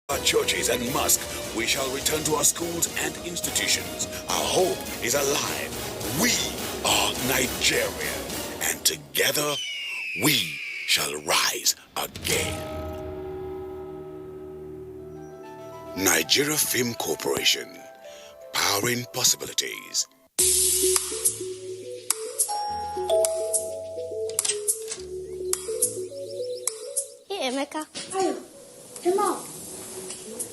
Our churches and mosques, we shall return to our schools and institutions. Our hope is alive. We are Nigeria, and together we shall rise again. Nigeria Film Corporation, powering possibilities. Hey, Emeka. Hi, Emma.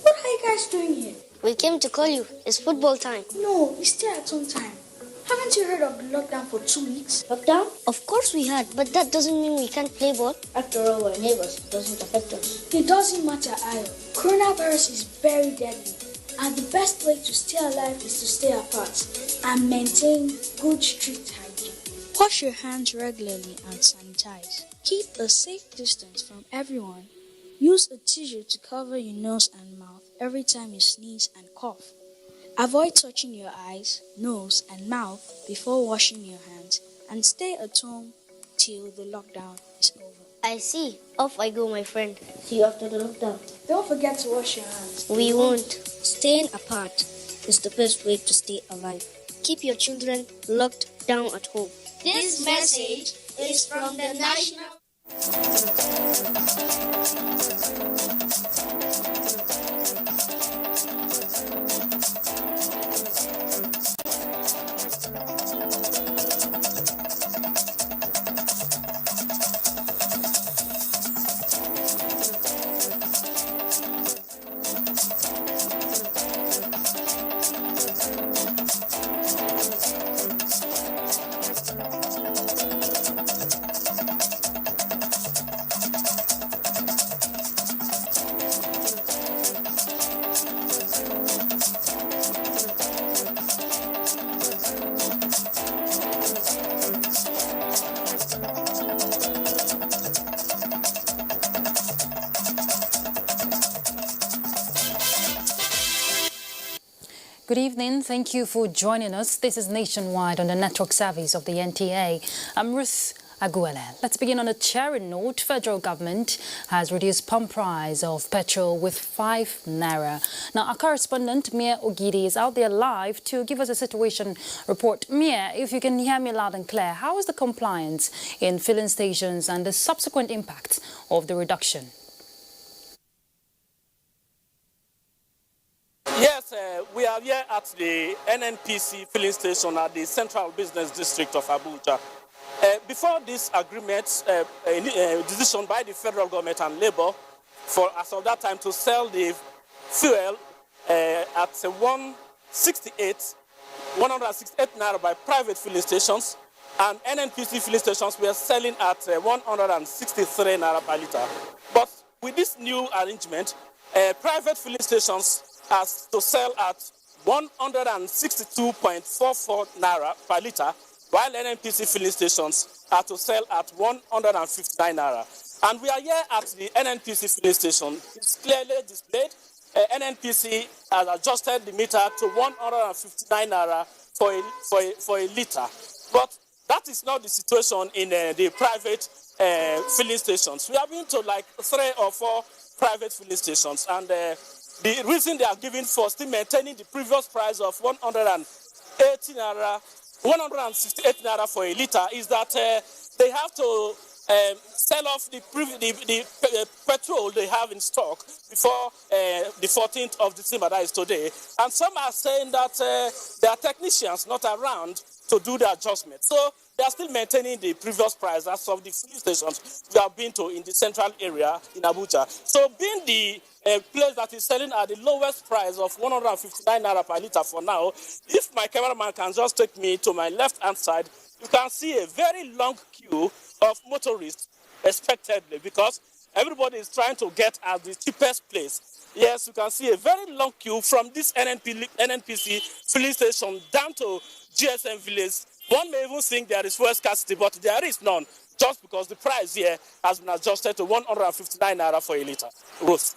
What are you guys doing here? We came to call you. It's football time. No, it's still at home time. Haven't you heard of the lockdown for 2 weeks? Lockdown? Of course we had, but that doesn't mean we can't play ball. After all, we're neighbors. It doesn't affect us. It doesn't matter either. Coronavirus is very deadly, and the best way to stay alive is to stay apart and maintain good street hygiene. Wash your hands regularly and sanitize. Keep a safe distance from everyone. Use a tissue to cover your nose and mouth every time you sneeze and cough. Avoid touching your eyes, nose, and mouth before washing your hands, and stay at home till the lockdown is over. I see. Off I go, my friend. See you after the lockdown. Don't forget to wash your hands. We won't. Staying apart is the best way to stay alive. Keep your children locked down at home. This message is from the National... Good evening. Thank you for joining us. This is Nationwide on the network service of the NTA. I'm Ruth Aguele. Let's begin on a cheering note. Federal government has reduced pump price of petrol with 5 naira. Now, our correspondent, Mia Ogidi, is out there live to give us a situation report. Mia, if you can hear me loud and clear, how is the compliance in filling stations and the subsequent impact of the reduction? Yes, we are here at the NNPC filling station at the Central Business District of Abuja. Before this agreement, a decision by the federal government and Labour for as of that time to sell the fuel at 168 naira by private filling stations, and NNPC filling stations were selling at 163 naira per litre. But with this new arrangement, private filling stations has to sell at 162.44 naira per litre, while NNPC filling stations are to sell at 159 naira. And we are here at the NNPC filling station. It's clearly displayed. NNPC has adjusted the meter to 159 naira for a litre. But that is not the situation in the private filling stations. We have been to like 3 or 4 private filling stations, and the reason they are giving for still maintaining the previous price of 168 naira for a litre is that they have to sell off the petrol they have in stock before the 14th of December, that is today. And some are saying that there are technicians not around to do the adjustment. So they are still maintaining the previous price as of the filling stations we have been to in the central area in Abuja. So being the place that is selling at the lowest price of 159 naira per litre for now, if my cameraman can just take me to my left-hand side, you can see a very long queue of motorists expectedly, because everybody is trying to get at the cheapest place. Yes, you can see a very long queue from this NNPC filling station down to GSM Village. One may even think there is fuel scarcity, but there is none, just because the price here has been adjusted to 159 naira for a litre. Ruth.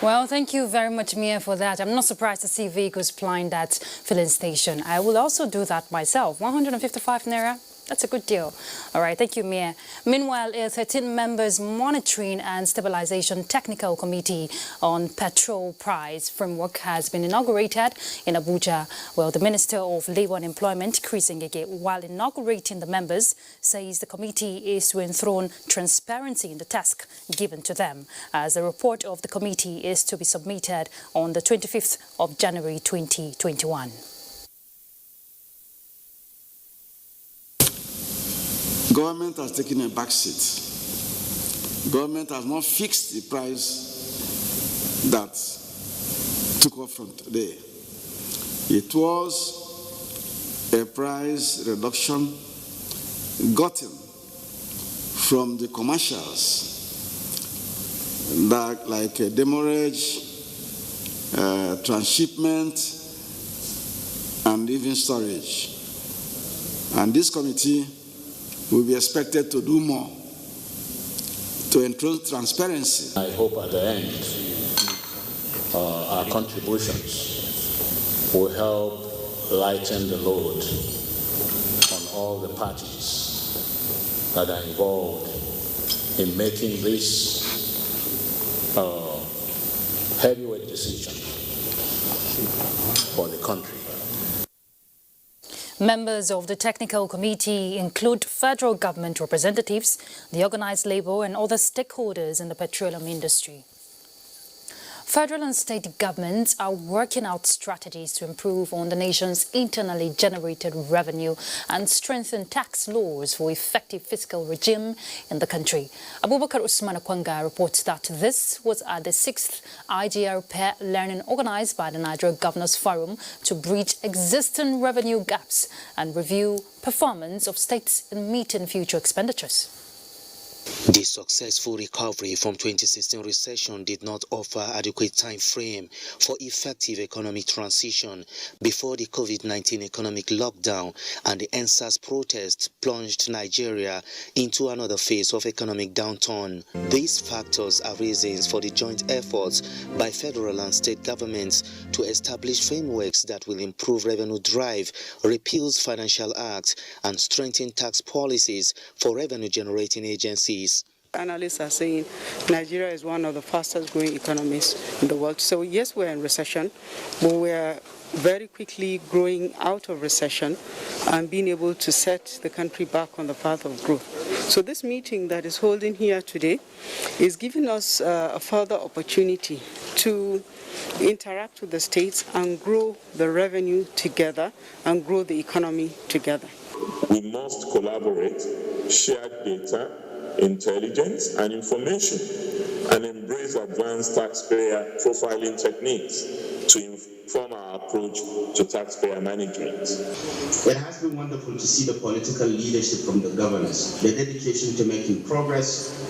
Well, thank you very much, Mia, for that. I'm not surprised to see vehicles plying that filling station. I will also do that myself. 155 naira. That's a good deal. All right, thank you, Mia. Meanwhile, a 13 members monitoring and stabilization technical committee on petrol price framework has been inaugurated in Abuja. Well, the Minister of Labour and Employment, Chris Ngige, while inaugurating the members, says the committee is to enthrone transparency in the task given to them, as the report of the committee is to be submitted on the 25th of January 2021. Government has taken a back seat. Government has not fixed the price that took off from today. It was a price reduction gotten from the commercials, that like demurrage, transshipment, and even storage. And this committee will be expected to do more to ensure transparency. I hope at the end, our contributions will help lighten the load on all the parties that are involved in making this heavyweight decision for the country. Members of the technical committee include federal government representatives, the organized labor and other stakeholders in the petroleum industry. Federal and state governments are working out strategies to improve on the nation's internally generated revenue and strengthen tax laws for effective fiscal regime in the country. Abubakar Usman Akwanga reports that this was at the 6th IGR Pair Learning organized by the Nigerian Governors Forum to bridge existing revenue gaps and review performance of states in meeting future expenditures. The successful recovery from 2016 recession did not offer adequate time frame for effective economic transition before the COVID-19 economic lockdown, and the NSAS protest plunged Nigeria into another phase of economic downturn. These factors are reasons for the joint efforts by federal and state governments to establish frameworks that will improve revenue drive, repeals financial acts, and strengthen tax policies for revenue-generating agencies. Analysts are saying Nigeria is one of the fastest growing economies in the world. So yes, we're in recession, but we're very quickly growing out of recession and being able to set the country back on the path of growth. So this meeting that is holding here today is giving us a further opportunity to interact with the states and grow the revenue together and grow the economy together. We must collaborate, share data, intelligence and information, and embrace advanced taxpayer profiling techniques to inform our approach to taxpayer management. It has been wonderful to see the political leadership from the governors, the dedication to making progress,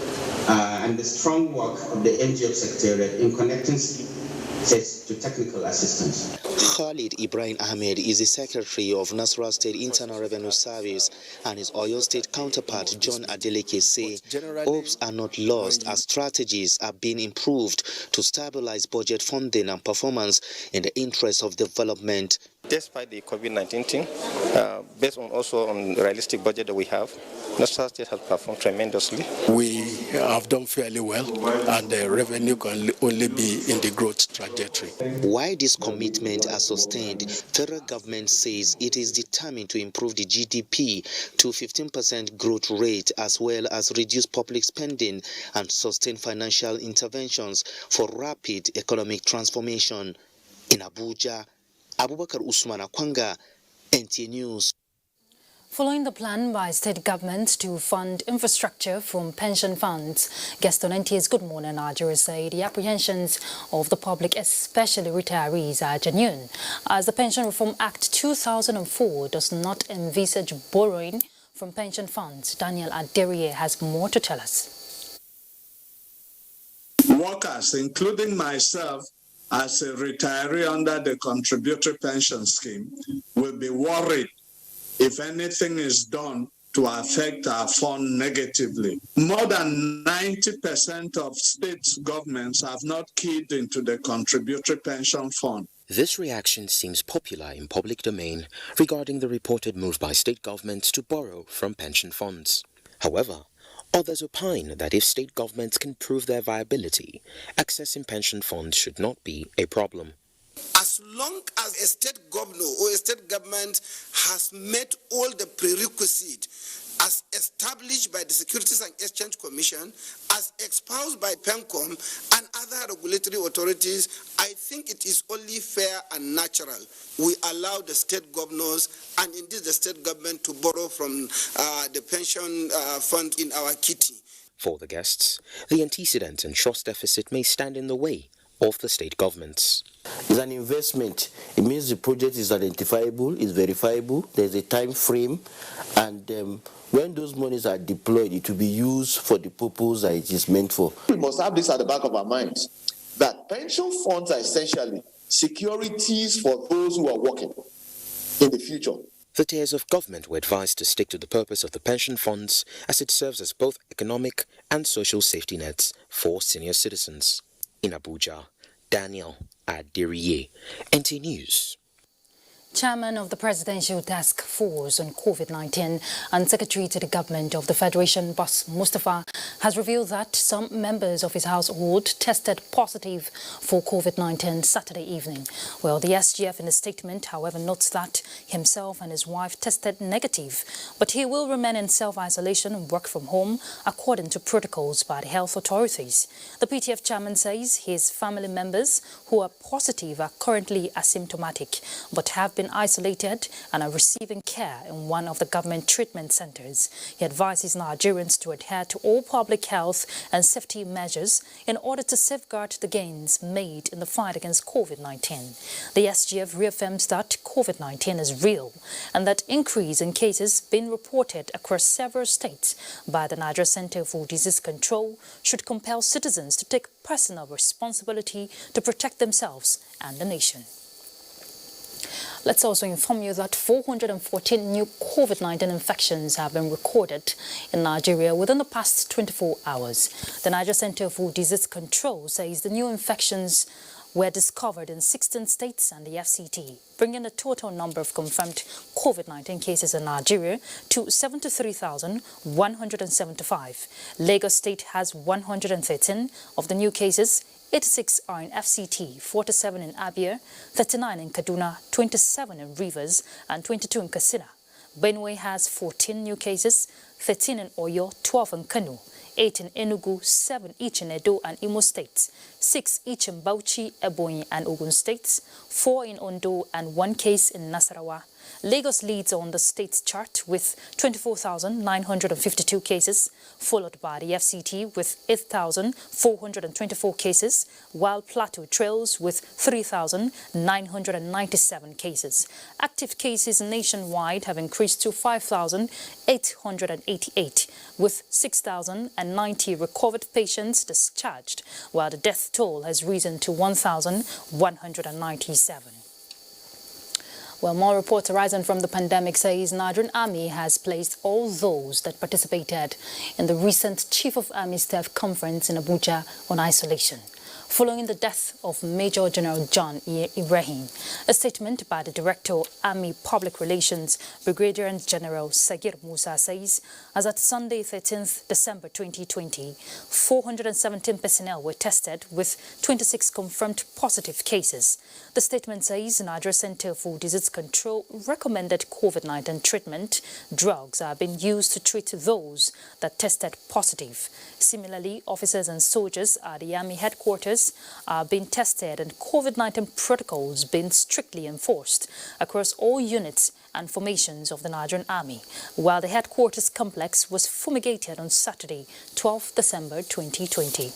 and the strong work of the NGO secretariat in connecting states to technical assistance. Khalid Ibrahim Ahmed is the secretary of Nasarawa State Internal Revenue Service, and his Oyo State counterpart John Adeleke say hopes are not lost as strategies are being improved to stabilize budget funding and performance in the interest of development. Despite the COVID-19 thing, based on also on the realistic budget that we have, Nasarawa State has performed tremendously. We have done fairly well, and the revenue can only be in the growth trajectory. While this commitment are sustained, federal government says it is determined to improve the GDP to 15% growth rate, as well as reduce public spending and sustain financial interventions for rapid economic transformation. In Abuja, Abubakar Usman Akwanga, NTA News. Following the plan by state governments to fund infrastructure from pension funds, guests on NTA's Good Morning Nigeria say the apprehensions of the public, especially retirees, are genuine, as the Pension Reform Act 2004 does not envisage borrowing from pension funds. Daniel Aderie has more to tell us. Workers, including myself, as a retiree under the contributory pension scheme, will be worried if anything is done to affect our fund negatively. More than 90% of state governments have not keyed into the contributory pension fund. This reaction seems popular in public domain regarding the reported move by state governments to borrow from pension funds. However, others opine that if state governments can prove their viability, accessing pension funds should not be a problem. As long as a state governor or a state government has met all the prerequisites as established by the Securities and Exchange Commission, as espoused by PENCOM and other regulatory authorities, I think it is only fair and natural we allow the state governors and indeed the state government to borrow from the pension fund in our kitty. For the guests, the antecedent and trust deficit may stand in the way of the state governments. It's an investment. It means the project is identifiable, is verifiable, there's a time frame, and when those monies are deployed, it will be used for the purpose that it is meant for. We must have this at the back of our minds, that pension funds are essentially securities for those who are working in the future. The tiers of government were advised to stick to the purpose of the pension funds, as it serves as both economic and social safety nets for senior citizens. In Abuja, Daniel Adiriye, NTA News. Chairman of the Presidential Task Force on COVID-19 and Secretary to the Government of the Federation, Bas Mustafa, has revealed that some members of his household tested positive for COVID-19 Saturday evening. Well, the SGF in a statement, however, notes that himself and his wife tested negative, but he will remain in self-isolation and work from home according to protocols by the health authorities. The PTF chairman says his family members who are positive are currently asymptomatic but have been isolated and are receiving care in one of the government treatment centers. He advises Nigerians to adhere to all public health and safety measures in order to safeguard the gains made in the fight against COVID-19. The SGF reaffirms that COVID-19 is real and that increase in cases being reported across several states by the Nigeria Center for Disease Control should compel citizens to take personal responsibility to protect themselves and the nation. Let's also inform you that 414 new COVID-19 infections have been recorded in Nigeria within the past 24 hours. The Nigeria Center for Disease Control says the new infections were discovered in 16 states and the FCT, bringing the total number of confirmed COVID-19 cases in Nigeria to 73,175. Lagos State has 113 of the new cases. 86 are in FCT, 47 in Abia, 39 in Kaduna, 27 in Rivers, and 22 in Katsina. Benue has 14 new cases, 13 in Oyo, 12 in Kano, 8 in Enugu, 7 each in Edo and Imo states, 6 each in Bauchi, Ebonyi and Ogun states, 4 in Ondo and 1 case in Nasarawa. Lagos leads on the state's chart with 24,952 cases, followed by the FCT with 8,424 cases, while Plateau trails with 3,997 cases. Active cases nationwide have increased to 5,888, with 6,090 recovered patients discharged, while the death toll has risen to 1,197. Well, more reports arising from the pandemic says Nigerian Army has placed all those that participated in the recent Chief of Army Staff Conference in Abuja on isolation, following the death of Major General John Ibrahim. A statement by the Director of Army Public Relations, Brigadier General Sagir Musa, says as at Sunday 13th December 2020, 417 personnel were tested with 26 confirmed positive cases. The statement says Nigeria Center for Disease Control recommended COVID-19 treatment drugs are being used to treat those that tested positive. Similarly, officers and soldiers at the Army headquarters are being tested and COVID-19 protocols being strictly enforced across all units and formations of the Nigerian Army, while the headquarters complex was fumigated on Saturday, 12 December 2020.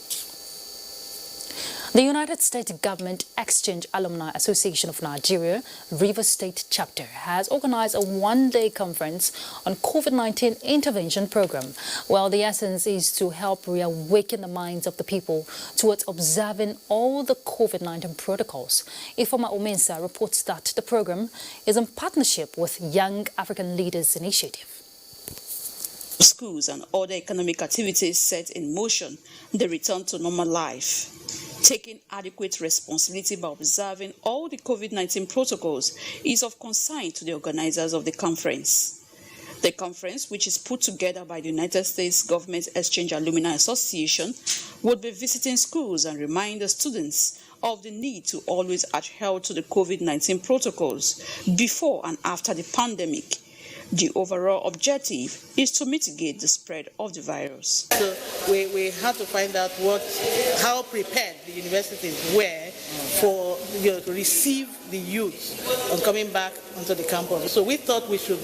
The United States Government Exchange Alumni Association of Nigeria, Rivers State Chapter, has organized a one-day conference on COVID-19 intervention program. Well, the essence is to help reawaken the minds of the people towards observing all the COVID-19 protocols. Ifoma Omensa reports that the program is in partnership with Young African Leaders Initiative. Schools and other economic activities set in motion the return to normal life. Taking adequate responsibility by observing all the COVID-19 protocols is of concern to the organizers of the conference. The conference, which is put together by the United States Government Exchange Alumni Association, would be visiting schools and remind the students of the need to always adhere to the COVID-19 protocols before and after the pandemic. The overall objective is to mitigate the spread of the virus. So we had to find out how prepared the universities were for to receive the youth on coming back onto the campus. So we thought we should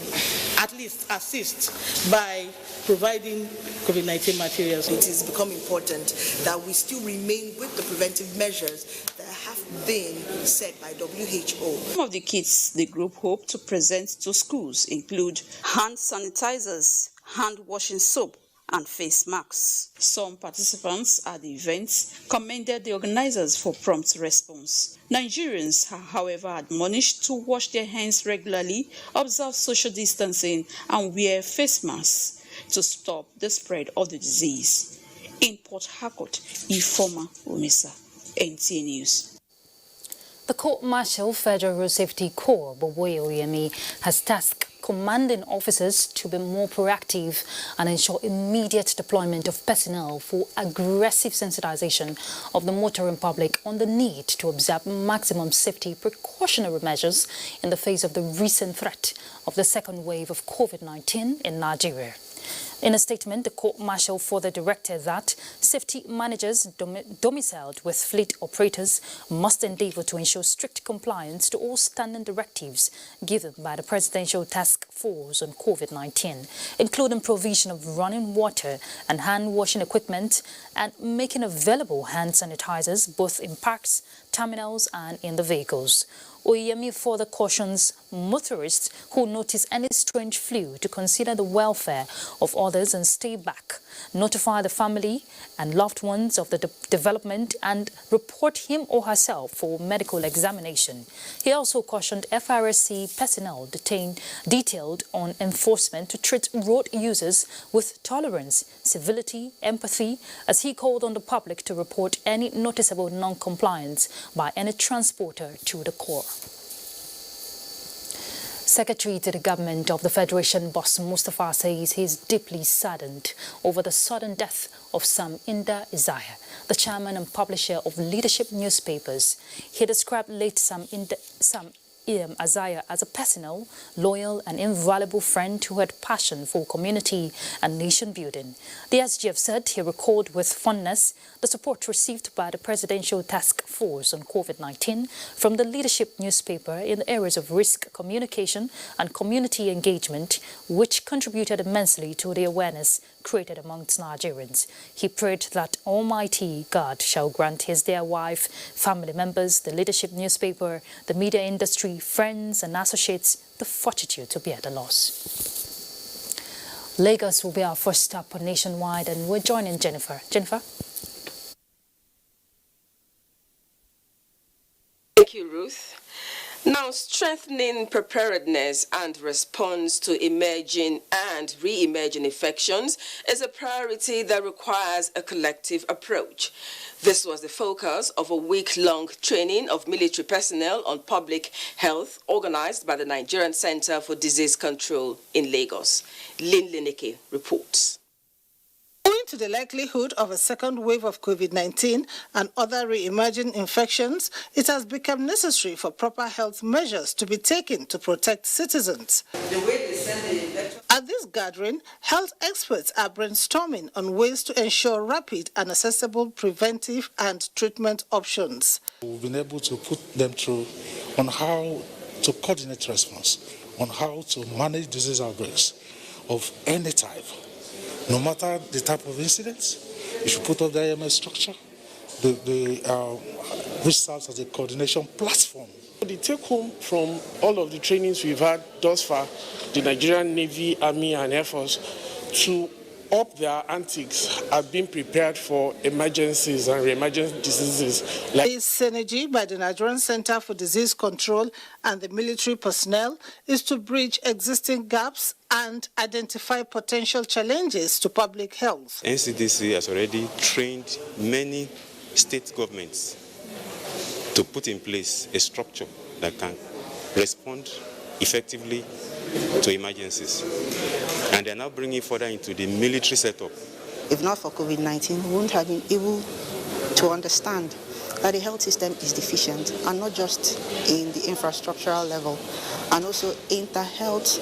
at least assist by providing COVID-19 materials. It has become important that we still remain with the preventive measures that have been set by WHO. Some of the kits the group hope to present to schools include hand sanitizers, hand washing soap, and face masks. Some participants at the events commended the organizers for prompt response. Nigerians are, however, admonished to wash their hands regularly, observe social distancing, and wear face masks to stop the spread of the disease. In Port Harcourt, Ifoma Omisa, NTA News. The Court-Martial Federal Road Safety Corps, Boboye Oyemi, has tasked commanding officers to be more proactive and ensure immediate deployment of personnel for aggressive sensitization of the motoring public on the need to observe maximum safety precautionary measures in the face of the recent threat of the second wave of COVID-19 in Nigeria. In a statement, the Court-Martial further directed that safety managers domiciled with fleet operators must endeavor to ensure strict compliance to all standing directives given by the Presidential Task Force on COVID-19, including provision of running water and hand-washing equipment and making available hand sanitizers both in parks, terminals and in the vehicles. Oyemi further cautions motorists who notice any strange flu to consider the welfare of others and stay back, notify the family and loved ones of the development and report him or herself for medical examination. He also cautioned FRSC personnel detailed on enforcement to treat road users with tolerance, civility, empathy, as he called on the public to report any noticeable non-compliance by any transporter to the Corps. Secretary to the Government of the Federation, Boss Mustafa, says he is deeply saddened over the sudden death of Sam Inda Isaiah, the chairman and publisher of leadership newspapers. He described late Sam Isaiah as a personal, loyal and invaluable friend who had passion for community and nation building. The SGF said he recalled with fondness the support received by the Presidential Task Force on COVID-19 from the leadership newspaper in the areas of risk communication and community engagement, which contributed immensely to the awareness created amongst Nigerians. He prayed that Almighty God shall grant his dear wife, family members, the leadership newspaper, the media industry, friends and associates the fortitude to bear the loss. Lagos will be our first stop on Nationwide, and we're joining Jennifer. Jennifer? Thank you, Ruth. Now, strengthening preparedness and response to emerging and re-emerging infections is a priority that requires a collective approach. This was the focus of a week-long training of military personnel on public health organized by the Nigerian Center for Disease Control in Lagos. Lynn Lineke reports. Owing to the likelihood of a second wave of COVID-19 and other re-emerging infections, it has become necessary for proper health measures to be taken to protect citizens. At this gathering, health experts are brainstorming on ways to ensure rapid and accessible preventive and treatment options. We've been able to put them through on how to coordinate response, on how to manage disease outbreaks of any type. No matter the type of incidents, you should put up the AMS structure, which serves as a coordination platform. The take-home from all of the trainings we've had thus far, the Nigerian Navy, Army and Air Force, to up their antics have been prepared for emergencies and re-emergent diseases. This synergy by the Nigerian Center for Disease Control and the military personnel is to bridge existing gaps and identify potential challenges to public health. NCDC has already trained many state governments to put in place a structure that can respond effectively to emergencies. And they're now bringing further into the military setup. If not for COVID-19, we wouldn't have been able to understand that the health system is deficient, and not just in the infrastructural level, and also inter-health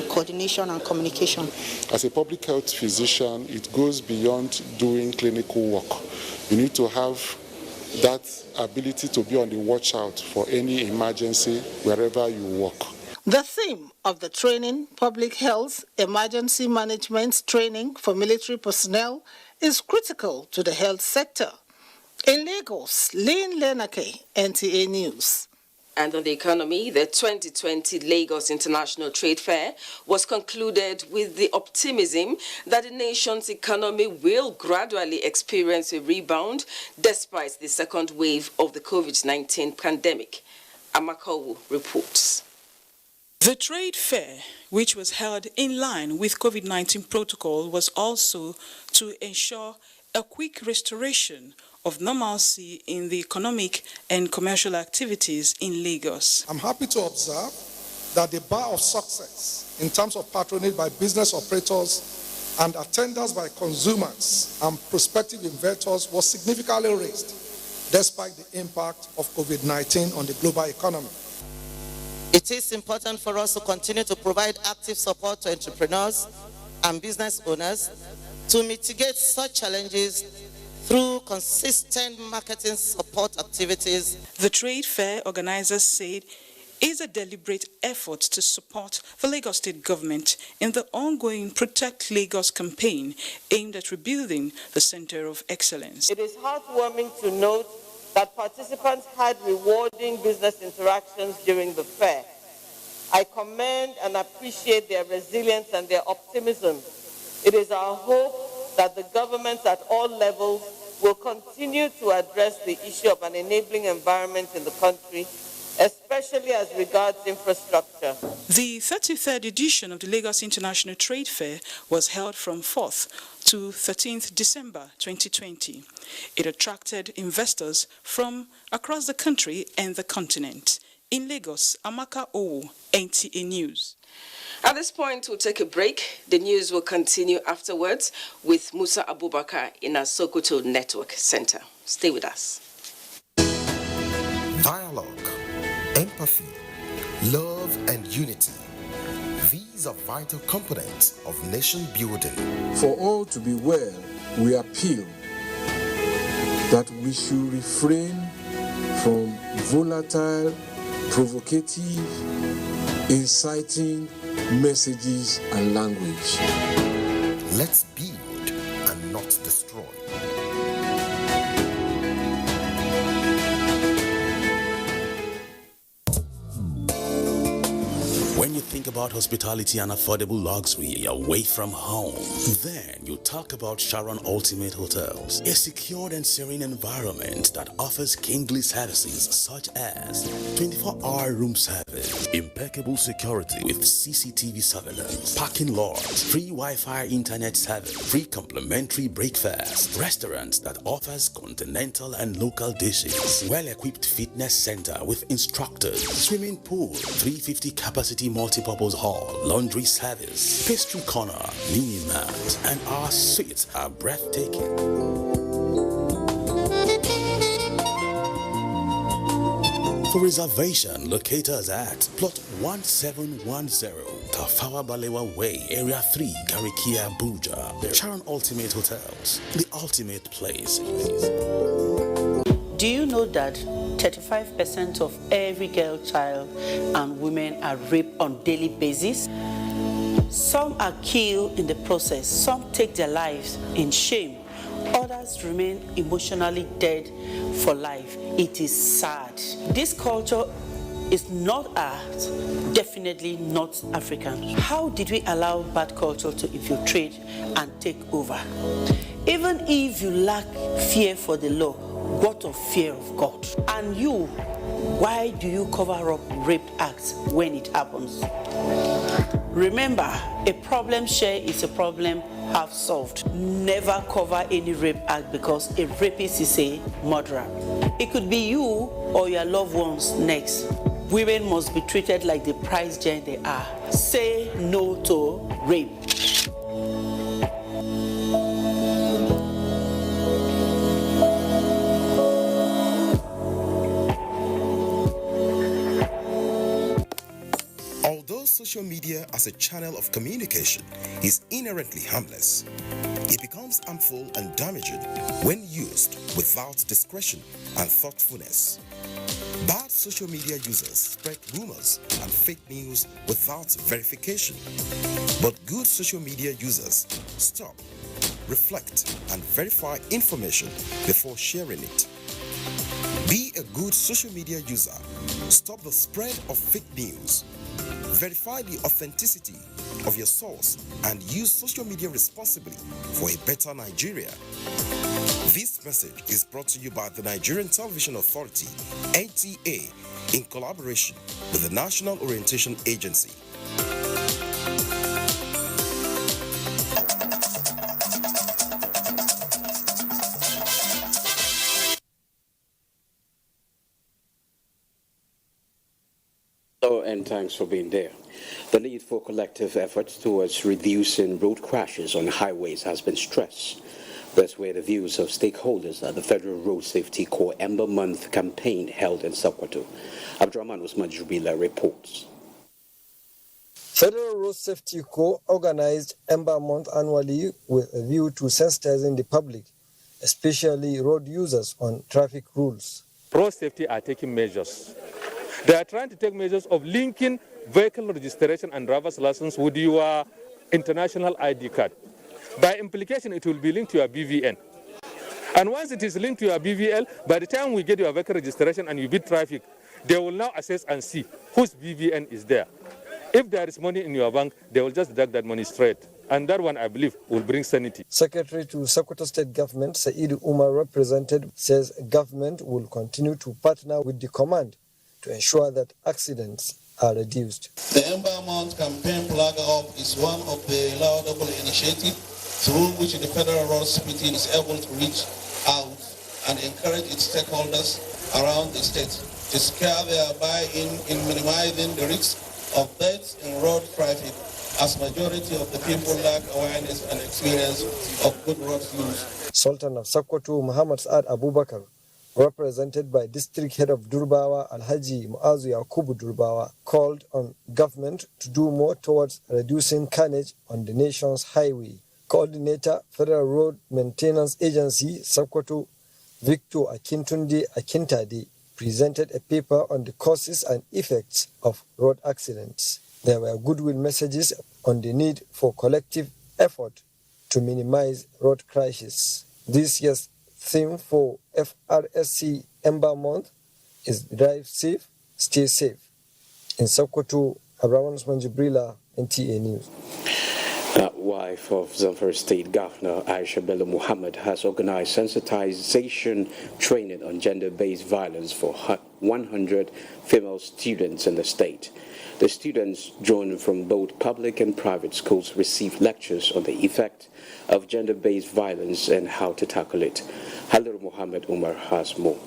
coordination and communication. As a public health physician, it goes beyond doing clinical work. You need to have that ability to be on the watch out for any emergency wherever you work. The theme of the training, Public Health Emergency Management Training for Military Personnel, is critical to the health sector. In Lagos, Lynn Lenake, NTA News. And on the economy, the 2020 Lagos International Trade Fair was concluded with the optimism that the nation's economy will gradually experience a rebound despite the second wave of the COVID-19 pandemic. Amakawu reports. The trade fair, which was held in line with COVID-19 protocol, was also to ensure a quick restoration of normalcy in the economic and commercial activities in Lagos. I'm happy to observe that the bar of success in terms of patronage by business operators and attendance by consumers and prospective investors was significantly raised despite the impact of COVID-19 on the global economy. It is important for us to continue to provide active support to entrepreneurs and business owners to mitigate such challenges through consistent marketing support activities. The trade fair organizers said is a deliberate effort to support the Lagos State government in the ongoing Protect Lagos campaign aimed at rebuilding the Center of Excellence. It is heartwarming to note that participants had rewarding business interactions during the fair. I commend and appreciate their resilience and their optimism. It is our hope that the governments at all levels will continue to address the issue of an enabling environment in the country, especially as regards infrastructure. The 33rd edition of the Lagos International Trade Fair was held from 4th to 13th December 2020. It attracted investors from across the country and the continent. In Lagos, Amaka Owo, NTA News. At this point, we'll take a break. The news will continue afterwards with Musa Abubakar in our Sokoto Network Center. Stay with us. Dialogue, empathy, love, and unity. These are vital components of nation building. For all to be well, we appeal that we should refrain from volatile, provocative, inciting messages and language. Let's build and not destroy. When you think about hospitality and affordable luxury away from home, then you talk about Sharon Ultimate Hotels, a secured and serene environment that offers kingly services such as 24-hour room service, impeccable security with CCTV surveillance, parking lots, free Wi-Fi internet service, free complimentary breakfast, restaurants that offers continental and local dishes, well-equipped fitness center with instructors, swimming pool, 350 capacity multi-purpose hall, laundry service, pastry corner, mini mart, and our suites are breathtaking. For reservation, locate us at plot 1710, Tafawa Balewa Way, Area 3, Garikia, Abuja. Sharon Ultimate Hotels, the ultimate place. Do you know that 35% of every girl child and women are raped on a daily basis? Some are killed in the process, some take their lives in shame, others remain emotionally dead for life. It is sad. This culture is not ours, definitely not African. How did we allow bad culture to infiltrate and take over? Even if you lack fear for the law, what of fear of God? And you, why do you cover up rape acts when it happens? Remember, a problem shared is a problem half solved. Never cover any rape act because a rapist is a murderer. It could be you or your loved ones next. Women must be treated like the prize gem they are. Say no to rape. Although social media as a channel of communication is inherently harmless, it becomes harmful and damaging when used without discretion and thoughtfulness. Bad social media users spread rumors and fake news without verification. But good social media users stop, reflect, and verify information before sharing it. Be a good social media user. Stop the spread of fake news. Verify the authenticity of your source and use social media responsibly for a better Nigeria. This message is brought to you by the Nigerian Television Authority, NTA, in collaboration with the National Orientation Agency. Hello and thanks for being there. The need for collective efforts towards reducing road crashes on highways has been stressed. That's where the views of stakeholders at the Federal Road Safety Corps Ember Month campaign held in Sokoto. Abdurrahman Usman Jubila reports. Federal Road Safety Corps organized Ember Month annually with a view to sensitizing the public, especially road users, on traffic rules. Road safety are taking measures. They are trying to take measures of linking vehicle registration and driver's license with your international ID card. By implication, it will be linked to your BVN. And once it is linked to your BVL, by the time we get your vehicle registration and you beat traffic, they will now assess and see whose BVN is there. If there is money in your bank, they will just deduct that money straight. And that one, I believe, will bring sanity. Secretary to Sokoto State Government, Said Umar, represented, says government will continue to partner with the command to ensure that accidents are reduced. The Ember Month campaign flag up is one of the laudable initiatives through which the Federal Road Safety is able to reach out and encourage its stakeholders around the state to secure their buy-in in minimizing the risk of deaths in road traffic, as majority of the people lack awareness and experience of good road use. Sultan of Sokoto, Muhammad Saad Abubakar, represented by District Head of Durbawa, Alhaji Muazu Yakubu Durbawa, called on government to do more towards reducing carnage on the nation's highway. Coordinator, Federal Road Maintenance Agency, Sokoto, Victor Akintunde Akintade, presented a paper on the causes and effects of road accidents. There were goodwill messages on the need for collective effort to minimize road crashes. This year's theme for FRSC Ember Month is Drive Safe, Stay Safe. In Sokoto, Abraham Usman Jibrila, NTA News. Wife of Zamfara State Governor Aisha Bello Muhammad has organized sensitization training on gender-based violence for 100 female students in the state. The students, drawn from both public and private schools, received lectures on the effect of gender-based violence and how to tackle it. Halil Muhammad Umar has more.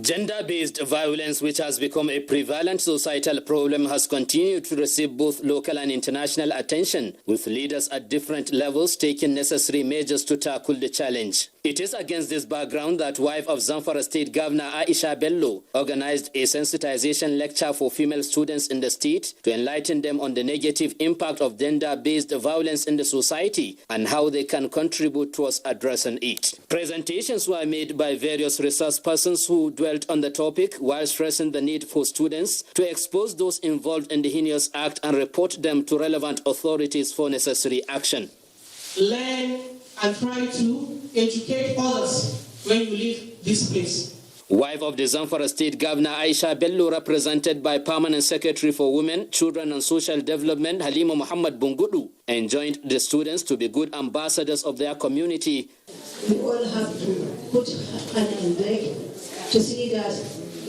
Gender-based violence, which has become a prevalent societal problem, has continued to receive both local and international attention, with leaders at different levels taking necessary measures to tackle the challenge. It is against this background that wife of Zamfara State Governor Aisha Bello organized a sensitization lecture for female students in the state to enlighten them on the negative impact of gender-based violence in the society and how they can contribute towards addressing it. Presentations were made by various resource persons who dwelt on the topic while stressing the need for students to expose those involved in the heinous act and report them to relevant authorities for necessary action. Learn and try to educate others when you leave this place. Wife of the Zamfara State Governor Aisha Bello, represented by Permanent Secretary for Women, Children and Social Development Halima Muhammad Bungudu, enjoined the students to be good ambassadors of their community. We all have to put hand in deck to see that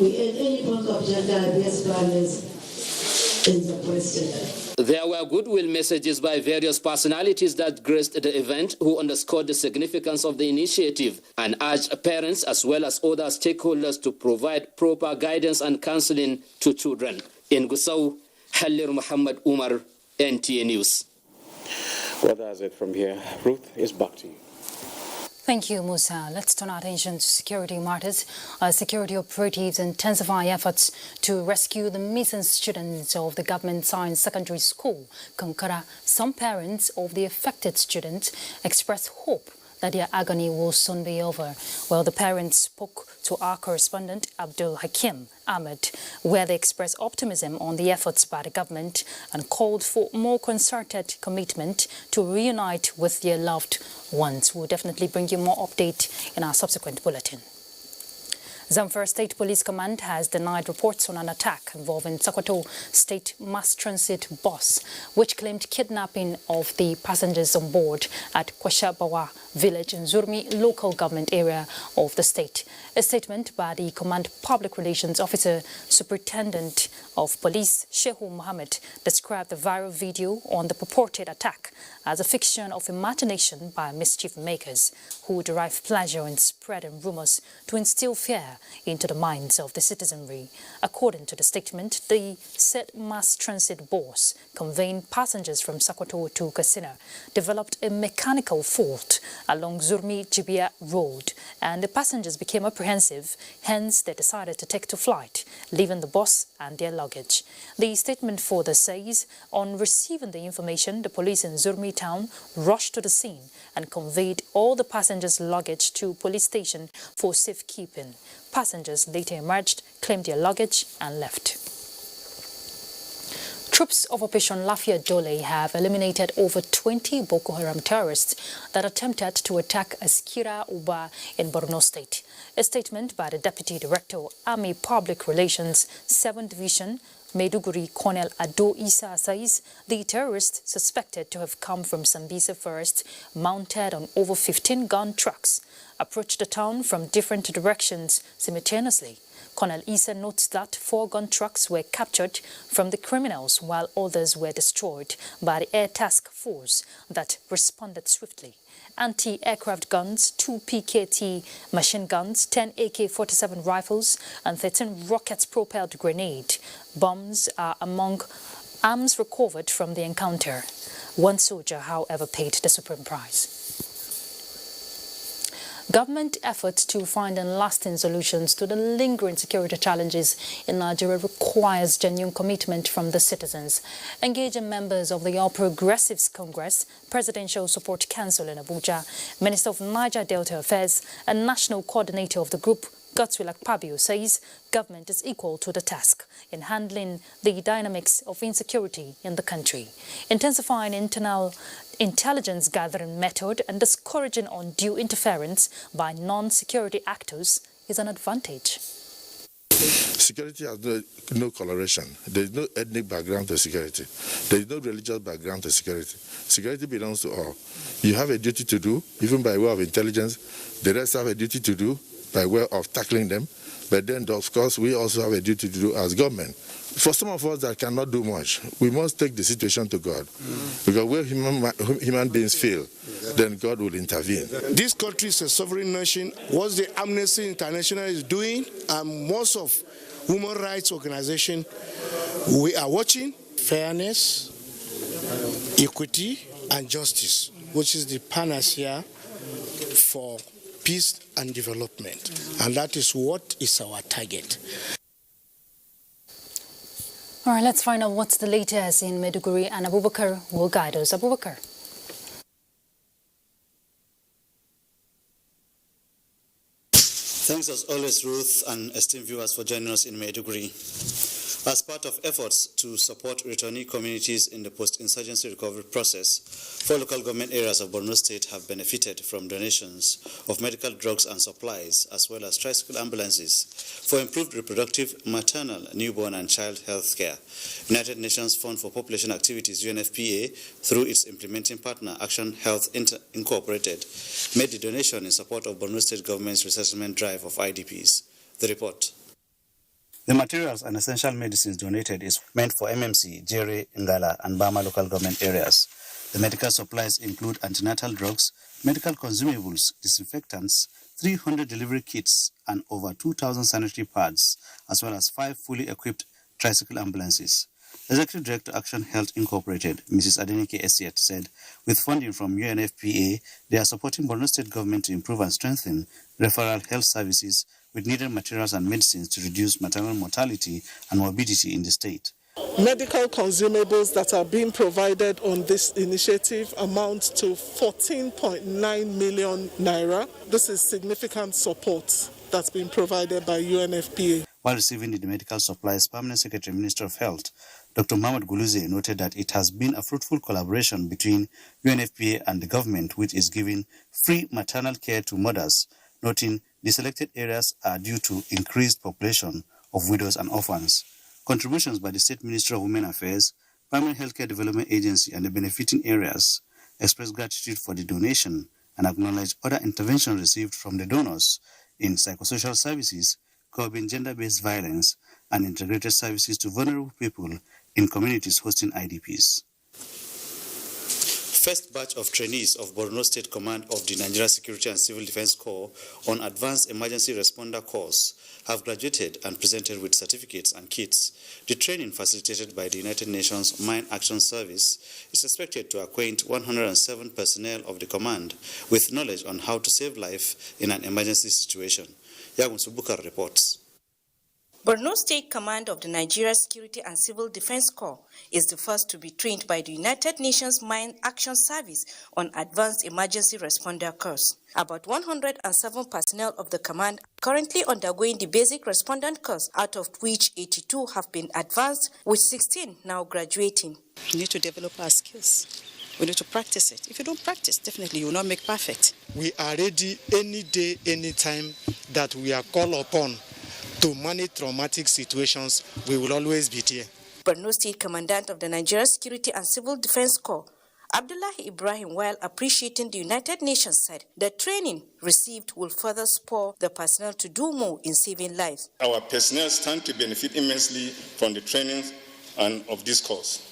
any point of gender-based violence is a question. There were goodwill messages by various personalities that graced the event who underscored the significance of the initiative and urged parents as well as other stakeholders to provide proper guidance and counseling to children. In Gusau, Halir Muhammad Umar, NTA News. Well, that's it from here. Ruth, is back to you. Thank you, Musa. Let's turn our attention to security matters. Security operatives intensify efforts to rescue the missing students of the government science secondary school, Kankara. Some parents of the affected students express hope that their agony will soon be over. Well, the parents spoke to our correspondent, Abdul Hakim Ahmed, where they expressed optimism on the efforts by the government and called for more concerted commitment to reunite with their loved ones. We'll definitely bring you more update in our subsequent bulletin. Zamfara State Police Command has denied reports on an attack involving Sokoto State Mass Transit bus, which claimed kidnapping of the passengers on board at Kwashabawa village in Zurmi local government area of the state. A statement by the Command Public Relations Officer Superintendent of Police Shehu Mohammed described the viral video on the purported attack as a fiction of imagination by mischief makers who derive pleasure in spreading rumors to instill fear into the minds of the citizenry. According to the statement, the said mass transit bus conveying passengers from Sokoto to Katsina developed a mechanical fault along Zurmi-Jibia Road, and the passengers became apprehensive. Hence, they decided to take to flight, leaving the bus and their luggage. The statement further says, on receiving the information, the police in Zurmi town rushed to the scene and conveyed all the passengers' luggage to police station for safekeeping. Passengers later emerged, claimed their luggage and left. Troops of Operation Lafia Dole have eliminated over 20 Boko Haram terrorists that attempted to attack Askira Uba in Borno State. A statement by the Deputy Director, Army Public Relations, 7th Division, Maiduguri Colonel Ado Isa says the terrorists suspected to have come from Sambisa Forest, mounted on over 15 gun trucks, approached the town from different directions simultaneously. Colonel Isa notes that 4 gun trucks were captured from the criminals while others were destroyed by the Air Task Force that responded swiftly. Anti-aircraft guns, 2 PKT machine guns, 10 AK-47 rifles and 13 rocket-propelled grenade bombs are among arms recovered from the encounter. One soldier, however, paid the supreme price. Government efforts to find lasting solutions to the lingering security challenges in Nigeria requires genuine commitment from the citizens. Engaging members of the All Progressives Congress, Presidential Support Council in Abuja, Minister of Niger Delta Affairs and National Coordinator of the group, Godswill Akpabio, says government is equal to the task in handling the dynamics of insecurity in the country. Intensifying internal intelligence gathering method and discouraging undue interference by non-security actors is an advantage. Security has no coloration. There is no ethnic background to security. There is no religious background to security. Security belongs to all. You have a duty to do, even by way of intelligence. The rest have a duty to do by way of tackling them. But then, of course, we also have a duty to do as government. For some of us that cannot do much, we must take the situation to God. Because where human beings fail, then God will intervene. This country is a sovereign nation. What the Amnesty International is doing, and most of human rights organizations, we are watching fairness, equity, and justice, which is the panacea for peace and development. And that is what is our target. All right, let's find out what's the latest in Maiduguri, and Abubakar will guide us. Abubakar. Thanks as always, Ruth, and esteemed viewers for joining us in Maiduguri. As part of efforts to support returnee communities in the post-insurgency recovery process, 4 local government areas of Borno State have benefited from donations of medical drugs and supplies, as well as tricycle ambulances for improved reproductive, maternal, newborn, and child health care. United Nations Fund for Population Activities, UNFPA, through its implementing partner, Action Health Incorporated, made the donation in support of Borno State government's resettlement drive of IDPs. The report. The materials and essential medicines donated is meant for MMC, Jere, Ngala, and Bama local government areas. The medical supplies include antenatal drugs, medical consumables, disinfectants, 300 delivery kits, and over 2,000 sanitary pads, as well as 5 fully equipped tricycle ambulances. Executive Director Action Health Incorporated, Mrs. Adenike Esiet, said, with funding from UNFPA, they are supporting Borno State government to improve and strengthen referral health services with needed materials and medicines to reduce maternal mortality and morbidity in the state. Medical consumables that are being provided on this initiative amount to 14.9 million naira. This is significant support that's been provided by UNFPA. While receiving the medical supplies, Permanent Secretary, Minister of Health, Dr. Mohamed Guluze, noted that it has been a fruitful collaboration between UNFPA and the government, which is giving free maternal care to mothers, noting the selected areas are due to increased population of widows and orphans. Contributions by the State Ministry of Women Affairs, Primary Healthcare Development Agency, and the benefiting areas expressed gratitude for the donation and acknowledged other interventions received from the donors in psychosocial services, curbing gender-based violence, and integrated services to vulnerable people in communities hosting IDPs. First batch of trainees of Borno State Command of the Nigeria Security and Civil Defense Corps on Advanced Emergency Responder course have graduated and presented with certificates and kits. The training, facilitated by the United Nations Mine Action Service, is expected to acquaint 107 personnel of the command with knowledge on how to save life in an emergency situation. Yagun Subukar reports. Borno State Command of the Nigeria Security and Civil Defense Corps is the first to be trained by the United Nations Mine Action Service on Advanced Emergency Responder course. About 107 personnel of the command are currently undergoing the basic respondent course, out of which 82 have been advanced, with 16 now graduating. We need to develop our skills. We need to practice it. If you don't practice, definitely you will not make perfect. We are ready any day, any time that we are called upon to manage traumatic situations. We will always be there. Borno State Commandant of the Nigeria Security and Civil Defense Corps, Abdullahi Ibrahim, while appreciating the United Nations, said the training received will further spur the personnel to do more in saving lives. Our personnel stand to benefit immensely from the training and of this course.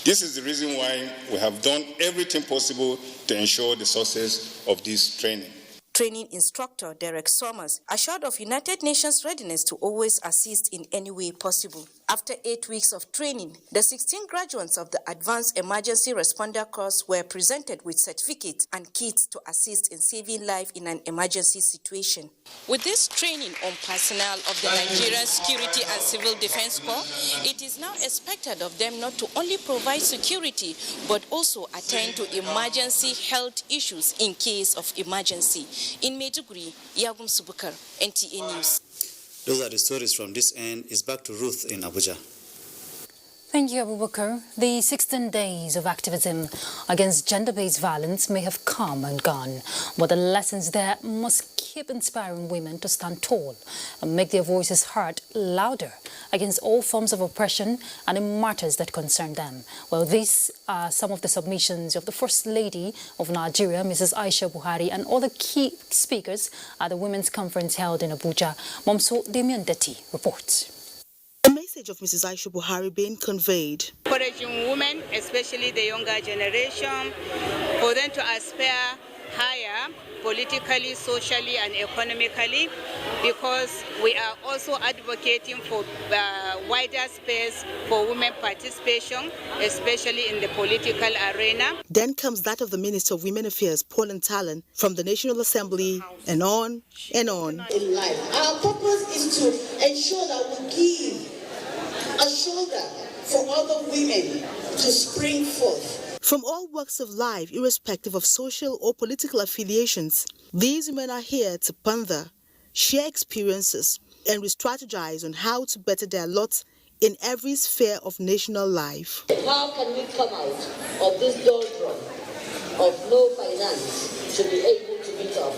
This is the reason why we have done everything possible to ensure the success of this training. Training instructor Derek Somers assured of United Nations readiness to always assist in any way possible. After 8 weeks of training, the 16 graduates of the Advanced Emergency Responder course were presented with certificates and kits to assist in saving life in an emergency situation. With this training on personnel of the Nigerian Security and Civil Defense Corps, it is now expected of them not to only provide security, but also attend to emergency health issues in case of emergency. In Maiduguri, Yagum Subukar, NTA News. Those are the stories from this end. It's back to Ruth in Abuja. Thank you, Abubakar. The 16 days of activism against gender-based violence may have come and gone, but the lessons there must keep inspiring women to stand tall and make their voices heard louder against all forms of oppression and in matters that concern them. Well, these are some of the submissions of the First Lady of Nigeria, Mrs. Aisha Buhari, and other key speakers at the Women's Conference held in Abuja. Momso Damian Detti reports. The message of Mrs. Aisha Buhari being conveyed. Encouraging women, especially the younger generation, for them to aspire higher politically, socially, and economically, because we are also advocating for wider space for women participation, especially in the political arena. Then comes that of the Minister of Women Affairs, Paul Ntalan, from the National Assembly, and on and on. In life, our purpose is to ensure that we give a shoulder for other women to spring forth. From all walks of life, irrespective of social or political affiliations, these women are here to ponder, share experiences, and re-strategize on how to better their lot in every sphere of national life. How can we come out of this doldrum of no finance to be able to meet up?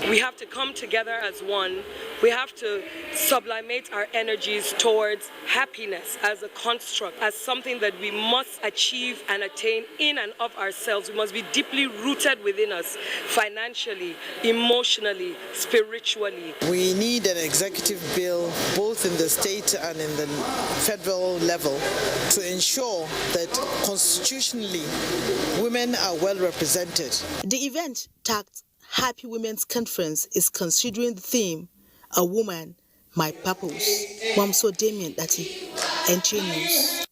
We have to come together as one. We have to sublimate our energies towards happiness as a construct, as something that we must achieve and attain in and of ourselves. We must be deeply rooted within us, financially, emotionally, spiritually. We need an executive bill, both in the state and in the federal level, to ensure that constitutionally women are well represented. The event, tagged Happy Women's Conference, is considering the theme, A Woman, My Purpose. Mamso Damien Dati, NTA News.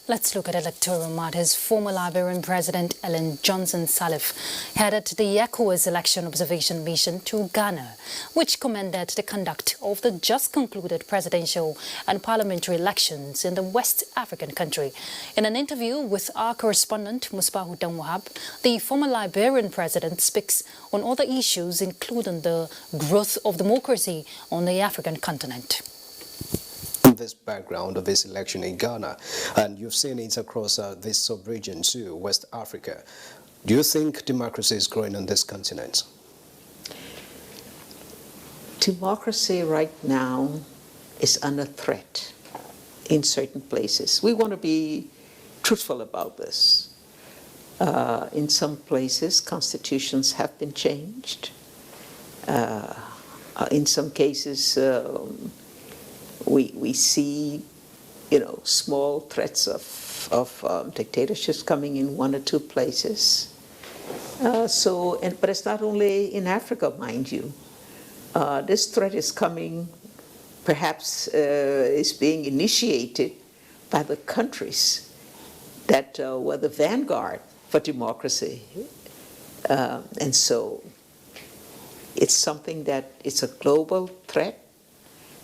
Let's look at electoral matters. Former Liberian President Ellen Johnson Sirleaf headed the ECOWAS election observation mission to Ghana, which commended the conduct of the just concluded presidential and parliamentary elections in the West African country. In an interview with our correspondent Musbahu Damwahab, the former Liberian president speaks on other issues, including the growth of democracy on the African continent. This background of this election in Ghana, and you've seen it across this sub-region too, West Africa. Do you think democracy is growing on this continent? Democracy right now is under threat in certain places. We want to be truthful about this. In some places, constitutions have been changed. In some cases, we see, small threats of dictatorships coming in one or two places. But it's not only in Africa, mind you. This threat is coming, perhaps is being initiated by the countries that were the vanguard for democracy. And so it's something that it's a global threat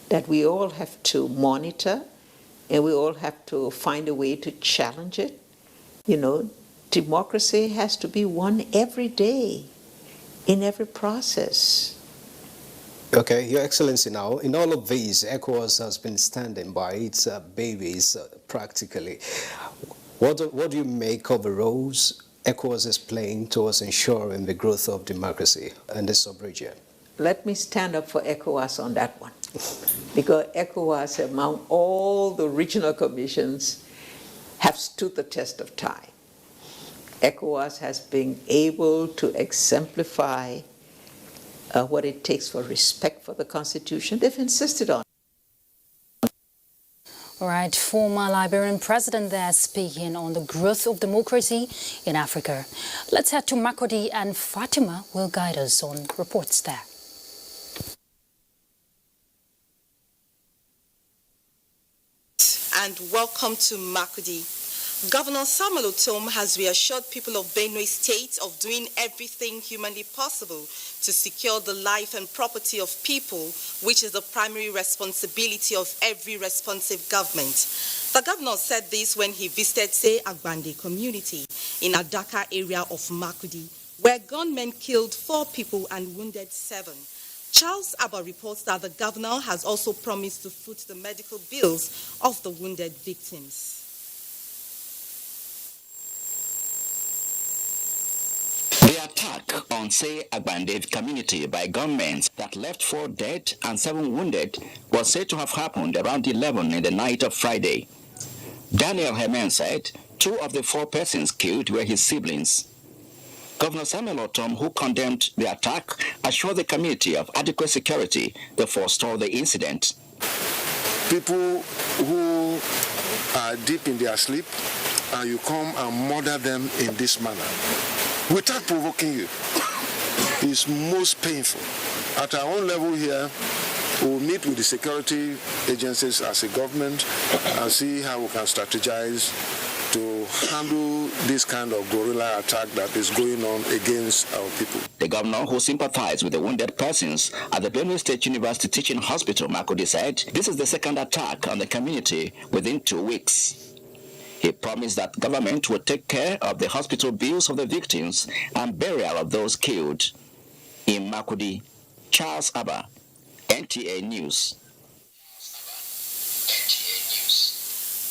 that we all have to monitor, and we all have to find a way to challenge it. Democracy has to be won every day, in every process. Okay, Your Excellency, now, in all of these, ECOWAS has been standing by its babies, practically. What do you make of the roles ECOWAS is playing towards ensuring the growth of democracy in this sub-region? Let me stand up for ECOWAS on that one. Because ECOWAS, among all the regional commissions, have stood the test of time. ECOWAS has been able to exemplify what it takes for respect for the Constitution. They've insisted on it. All right, former Liberian president there speaking on the growth of democracy in Africa. Let's head to Makurdi, and Fatima will guide us on reports there. And welcome to Makurdi. Governor Samuel Otom has reassured people of Benue State of doing everything humanly possible to secure the life and property of people, which is the primary responsibility of every responsive government. The governor said this when he visited Say Agbande community in Adaka area of Makurdi, where gunmen killed 4 people and wounded 7. Charles Abba reports that the governor has also promised to foot the medical bills of the wounded victims. The attack on Say Agbande community by gunmen that left 4 dead and 7 wounded was said to have happened around 11 in the night of Friday. Daniel Herman said 2 of the 4 persons killed were his siblings. Governor Samuel Otom, who condemned the attack, assured the community of adequate security to forestall the incident. People who are deep in their sleep, and you come and murder them in this manner, without provoking you, is most painful. At our own level here, we'll meet with the security agencies as a government and see how we can strategize to handle this kind of guerrilla attack that is going on against our people. The governor, who sympathized with the wounded persons at the Benue State University Teaching Hospital, Makurdi, said this is the second attack on the community within 2 weeks. He promised that government would take care of the hospital bills of the victims and burial of those killed. In Makurdi, Charles Abba, NTA News.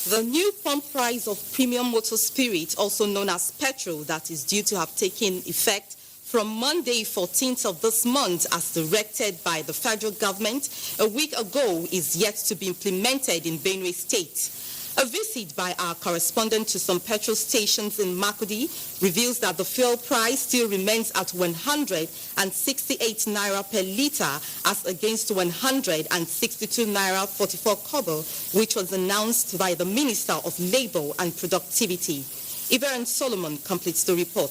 The new pump price of premium motor spirit, also known as petrol, that is due to have taken effect from Monday 14th of this month as directed by the federal government a week ago is yet to be implemented in Benue State. A visit by our correspondent to some petrol stations in Makurdi reveals that the fuel price still remains at 168 naira per litre as against 162 naira 44 kobo, which was announced by the Minister of Labour and Productivity. Iberan Solomon completes the report.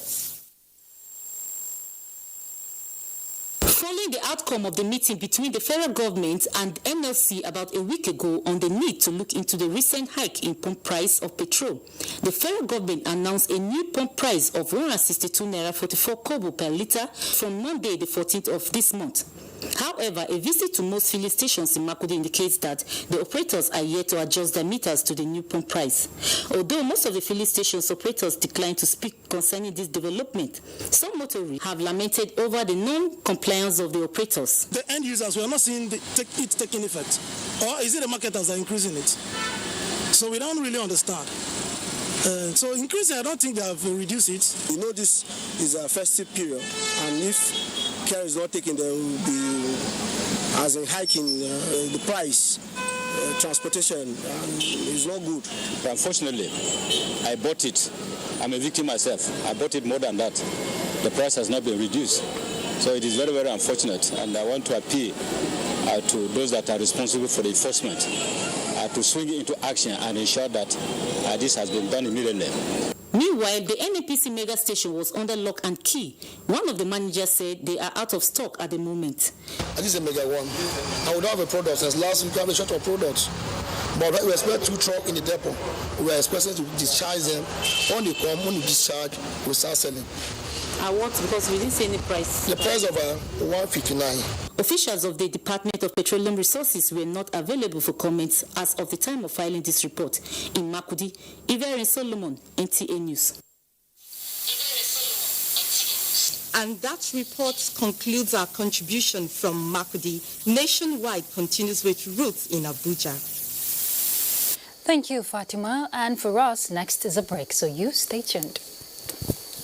Following the outcome of the meeting between the federal government and NLC about a week ago on the need to look into the recent hike in pump price of petrol, the federal government announced a new pump price of 162 naira 44 kobo per litre from Monday the 14th of this month. However, a visit to most filling stations in Makurdi indicates that the operators are yet to adjust their meters to the new pump price. Although most of the filling stations operators declined to speak concerning this development, some motorists have lamented over the non-compliance of the operators. The end users, we are not seeing it taking effect. Or is it the marketers that are increasing it? So we don't really understand. So increasing, I don't think they have reduced it. You know, this is a festive period, and if care is not taken, there will be as a hiking the price. Transportation is not good. Unfortunately, I bought it. I'm a victim myself. I bought it more than that. The price has not been reduced. So it is very, very unfortunate, and I want to appeal to those that are responsible for the enforcement to swing into action and ensure that this has been done immediately. Meanwhile, the NNPC mega station was under lock and key. One of the managers said they are out of stock at the moment. This is a mega one. I would have a product. Since last week, we have a short of products. But we expect 2 trucks in the depot. We are expecting to discharge them. When they come, when you discharge, we start selling. At what? Because we didn't see any price. The price of 159. Officials of the Department of Petroleum Resources were not available for comments as of the time of filing this report. In Makurdi, Iberan Solomon, NTA News. And that report concludes our contribution from Makurdi. Nationwide continues with roots in Abuja. Thank you, Fatima. And for us, next is a break, so you stay tuned.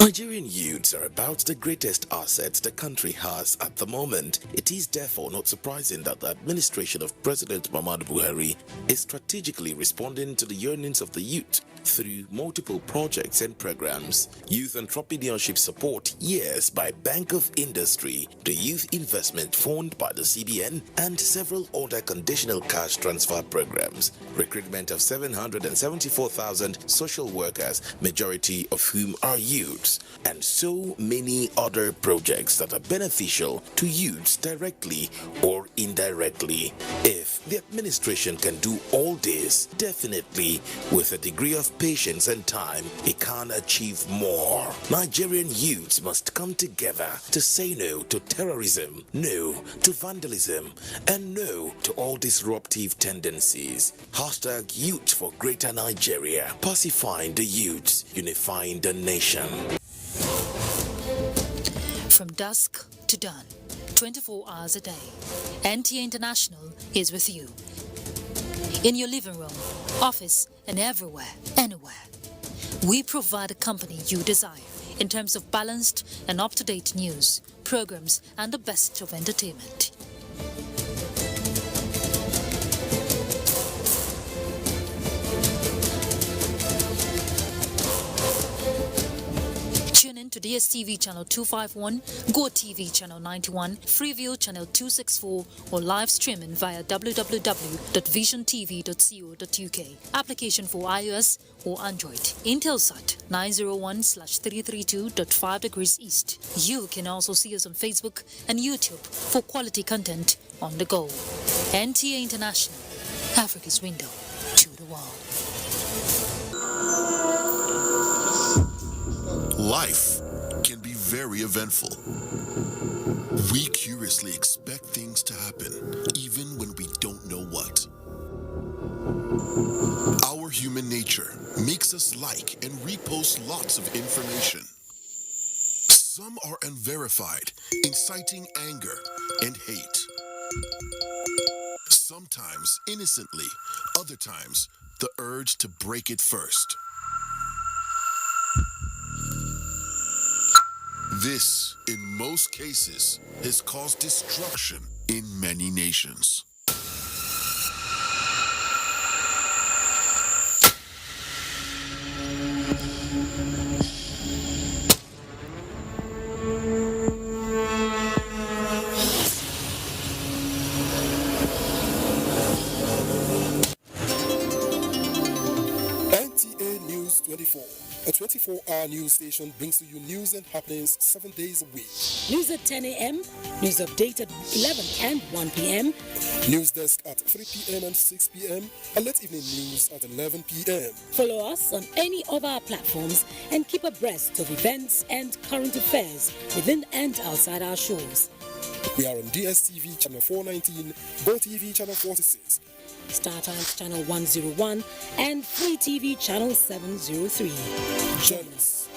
Nigerian youths are about the greatest assets the country has at the moment. It is therefore not surprising that the administration of President Muhammadu Buhari is strategically responding to the yearnings of the youth through multiple projects and programs. Youth entrepreneurship support, yes, by Bank of Industry, the Youth Investment Fund by the CBN, and several other conditional cash transfer programs. Recruitment of 774,000 social workers, majority of whom are youths, and so many other projects that are beneficial to youths directly or indirectly. If the administration can do all this, definitely with a degree of patience and time, it can achieve more. Nigerian youths must come together to say no to terrorism, no to vandalism, and no to all disruptive tendencies. Hashtag Youth for Greater Nigeria. Pacifying the youths, unifying the nation. From dusk to dawn, 24 hours a day, NTA International is with you. In your living room, office, and everywhere, anywhere. We provide a company you desire in terms of balanced and up-to-date news, programs, and the best of entertainment. Tune in to DSTV channel 251, GoTV channel 91, Freeview channel 264, or live streaming via www.visiontv.co.uk. Application for iOS or Android. Intelsat 901/332.5 degrees east. You can also see us on Facebook and YouTube for quality content on the go. NTA International, Africa's window to the world. Life can be very eventful. We curiously expect things to happen, even when we don't know what. Our human nature makes us like and repost lots of information. Some are unverified, inciting anger and hate. Sometimes innocently, other times the urge to break it first. This, in most cases, has caused destruction in many nations. NTA News 24. A 24-hour news station brings to you news and happenings 7 days a week. News at 10 a.m., news update at 11 and 1 p.m. News desk at 3 p.m. and 6 p.m. and late evening news at 11 p.m. Follow us on any of our platforms and keep abreast of events and current affairs within and outside our shores. We are on DSTV channel 419, GoTV channel 46, Star Times channel 101 and Free TV channel 703. Join us.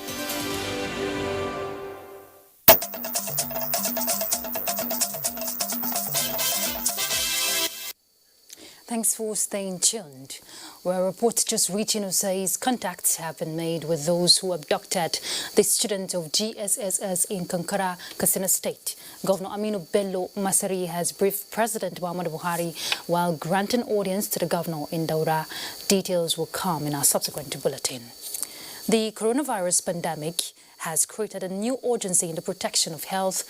Thanks for staying tuned. Where reports just reaching us says contacts have been made with those who abducted the student of GSSS in Kankara, Katsina State. Governor Aminu Bello Masari has briefed President Muhammadu Buhari while granting audience to the governor in Daura. Details will come in our subsequent bulletin. The coronavirus pandemic has created a new urgency in the protection of health